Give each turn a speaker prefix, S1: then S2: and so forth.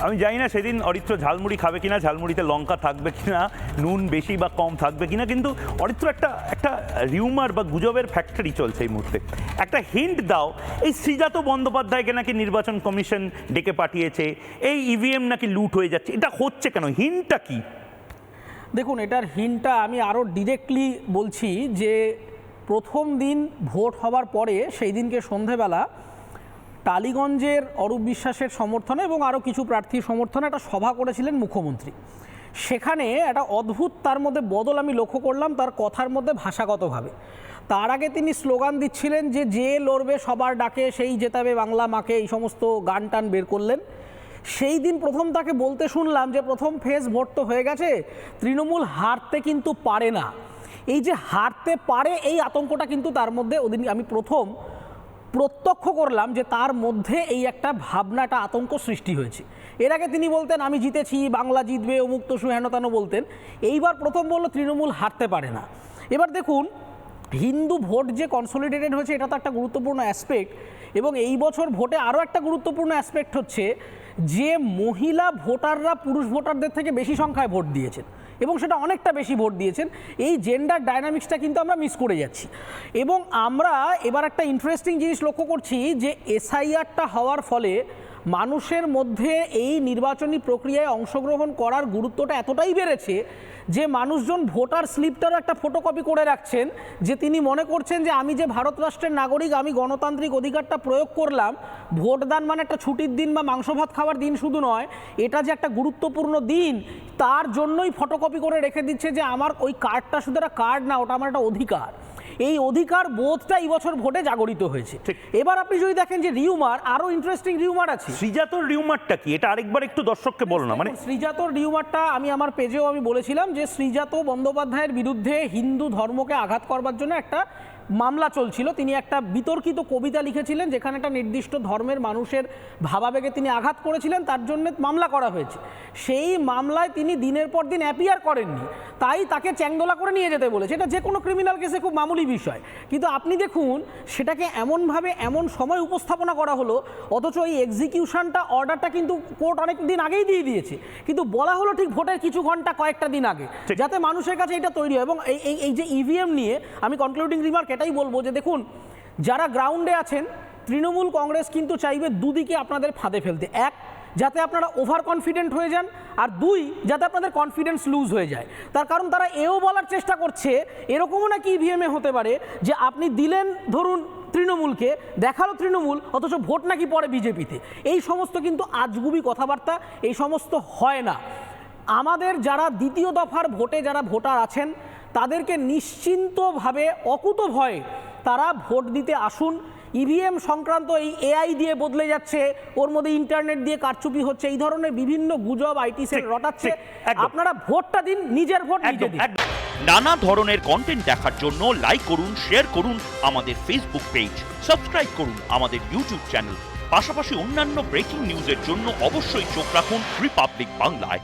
S1: আমি জানি না সেদিন অরিত্র ঝালমুড়ি খাবে কিনা, ঝালমুড়িতে লঙ্কা থাকবে কিনা, নুন বেশি বা কম থাকবে কিনা, কিন্তু অরিত্র একটা রিউমার বা গুজবের ফ্যাক্টরি চলছে এই মুহূর্তে। একটা হিন্ট দাও, এই শ্রীজাত বন্দ্যোপাধ্যায়কে নাকি নির্বাচন কমিশন ডেকে পাঠিয়েছে, এই ইভিএম নাকি লুট হয়ে যাচ্ছে, এটা হচ্ছে কেন? হিন্টটা কি?
S2: দেখুন, এটার হিন্টটা আমি আরও ডিরেক্টলি বলছি যে প্রথম দিন ভোট হবার পরে সেই দিনকে সন্ধেবেলা টালিগঞ্জের অরূপ বিশ্বাসের সমর্থনে এবং আরও কিছু প্রার্থীর সমর্থনে একটা সভা করেছিলেন মুখ্যমন্ত্রী। সেখানে একটা অদ্ভুত তার মধ্যে বদল আমি লক্ষ্য করলাম তার কথার মধ্যে ভাষাগতভাবে। তার আগে তিনি স্লোগান দিচ্ছিলেন যে লড়বে সবার ডাকে সেই জেতাবে বাংলা মাকে, এই সমস্ত গান টান বের করলেন। সেই দিন প্রথম তাকে বলতে শুনলাম যে প্রথম ফেজ ভোট তো হয়ে গেছে, তৃণমূল হারতে কিন্তু পারে না। এই যে হারতে পারে এই আতঙ্কটা কিন্তু তার মধ্যে ওদিন আমি প্রথম প্রত্যক্ষ করলাম যে তার মধ্যে এই একটা ভাবনাটা আতঙ্ক সৃষ্টি হয়েছে। এর আগে তিনি বলতেন আমি জিতেছি, বাংলা জিতবে, অমুক তসু হেনতানো বলতেন। এইবার প্রথম বলল তৃণমূল হারতে পারে না। এবার দেখুন, হিন্দু ভোট যে কনসলিডেটেড হয়েছে এটা তো একটা গুরুত্বপূর্ণ অ্যাসপেক্ট, এবং এই বছর ভোটে আরও একটা গুরুত্বপূর্ণ অ্যাসপেক্ট হচ্ছে যে মহিলা ভোটাররা পুরুষ ভোটারদের থেকে বেশি সংখ্যায় ভোট দিয়েছেন এবং সেটা অনেকটা বেশি ভোট দিয়েছেন। এই জেন্ডার ডায়নামিক্সটা কিন্তু আমরা মিস করে যাচ্ছি। এবং আমরা এবার একটা ইন্টারেস্টিং জিনিস লক্ষ্য করছি যে এসআইআরটা হওয়ার ফলে মানুষের মধ্যে এই নির্বাচনী প্রক্রিয়ায় অংশগ্রহণ করার গুরুত্বটা এতটাই বেড়েছে যে মানুষজন ভোটার স্লিপটারও একটা ফটোকপি করে রাখছেন, যে তিনি মনে করছেন যে আমি যে ভারত রাষ্ট্রের নাগরিক, আমি গণতান্ত্রিক অধিকারটা প্রয়োগ করলাম। ভোটদান মানে একটা ছুটির দিন বা মাংস ভাত খাওয়ার দিন শুধু নয়, এটা যে একটা গুরুত্বপূর্ণ দিন তার জন্যই ফটোকপি করে রেখে দিচ্ছে যে আমার ওই কার্ডটা শুধু একটা কার্ড না, ওটা আমার একটা অধিকার। এই অধিকার বোধটা এই বছর ভোটে জাগরিত হয়েছে। এবার আপনি যদি দেখেন যে রিউমার, আরো ইন্টারেস্টিং রিউমার আছে।
S1: শ্রীজাতর রিউমারটা কি, এটা আরেকবার একটু দর্শককে বলো না। মানে
S2: শ্রীজাতর রিউমারটা আমি আমার পেজেও আমি বলেছিলাম যে শ্রীজাত বন্দ্যোপাধ্যায়ের বিরুদ্ধে হিন্দু ধর্মকে আঘাত করবার জন্য একটা মামলা চলছিল। তিনি একটা বিতর্কিত কবিতা লিখেছিলেন যেখানে একটা নির্দিষ্ট ধর্মের মানুষের ভাবাবেগে তিনি আঘাত করেছিলেন, তার জন্য মামলা করা হয়েছে। সেই মামলায় তিনি দিনের পর দিন অ্যাপিয়ার করেননি, তাই তাকে চ্যাংদোলা করে নিয়ে যেতে বলেছে। এটা যে কোনো ক্রিমিনাল কেসে খুব মামুলি বিষয়, কিন্তু আপনি দেখুন সেটাকে এমনভাবে এমন সময় উপস্থাপনা করা হলো, অথচ এই এক্সিকিউশনটা অর্ডারটা কিন্তু কোর্ট অনেক দিন আগেই দিয়ে দিয়েছে, কিন্তু বলা হলো ঠিক ভোটের কিছু ঘন্টা কয়েকটা দিন আগে, যাতে মানুষের কাছে এটা তৈরি হয়। এবং এই যে ইভিএম নিয়ে আমি কনক্লুডিং রিমার্ক এটাই বলবো যে দেখুন, যারা গ্রাউন্ডে আছেন তৃণমূল কংগ্রেস কিন্তু চাইবে দুদিকে আপনাদের ফাঁদে ফেলতে। এক, যাতে আপনারা ওভার কনফিডেন্ট হয়ে যান, আর দুই, যাতে আপনাদের কনফিডেন্স লুজ হয়ে যায়। তার কারণ তারা এও বলার চেষ্টা করছে এরকমও নাকি ইভিএমে হতে পারে যে আপনি দিলেন ধরুন তৃণমূলকে, দেখালো তৃণমূল, অথচ ভোট নাকি পরে বিজেপিতে। এই সমস্ত কিন্তু আজগুবি কথাবার্তা, এই সমস্ত হয় না। আমাদের যারা দ্বিতীয় দফার ভোটে যারা ভোটার আছেন তাদেরকে নিশ্চিন্তভাবে অকুত ভয়ে তারা ভোট দিতে আসুন। ইভিএম সংক্রান্ত এই এআই দিয়ে বদলে যাচ্ছে, ওর মধ্যে ইন্টারনেট দিয়ে কারচুপি হচ্ছে, এই ধরনের বিভিন্ন গুজব আইটি সেল রটাচ্ছে। আপনারা ভোটটা দিন, নিজের ভোট নিজে দিন।
S3: নানা ধরনের কন্টেন্ট দেখার জন্য লাইক করুন, শেয়ার করুন আমাদের ফেসবুক পেজ, সাবস্ক্রাইব করুন আমাদের ইউটিউব চ্যানেল। পাশাপাশি অন্যান্য ব্রেকিং নিউজের জন্য অবশ্যই চোখ রাখুন রিপাবলিক বাংলায়।